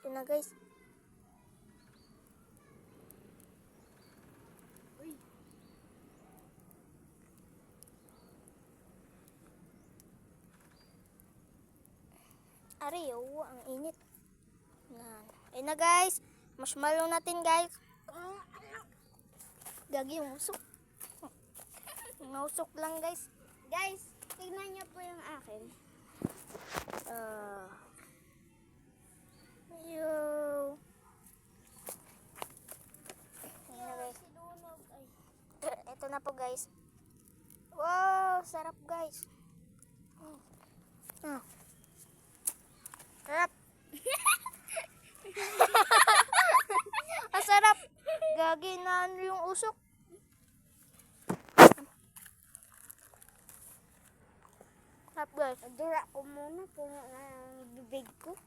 Yun na guys. Uy. Ari, oh, ang init. Yan. Ayun na guys. Marshmallow natin guys. Gagi yung usok. Nausok lang guys. Guys, tignan niyo po yung akin. Yo. Ayun na guys. Sinunog. Ay. Ito na po guys. Wow, sarap guys. Sarap. Ang sarap. Gagi na ano yung usok. Sarap guys. Dura ko muna, puno na ang bibig ko.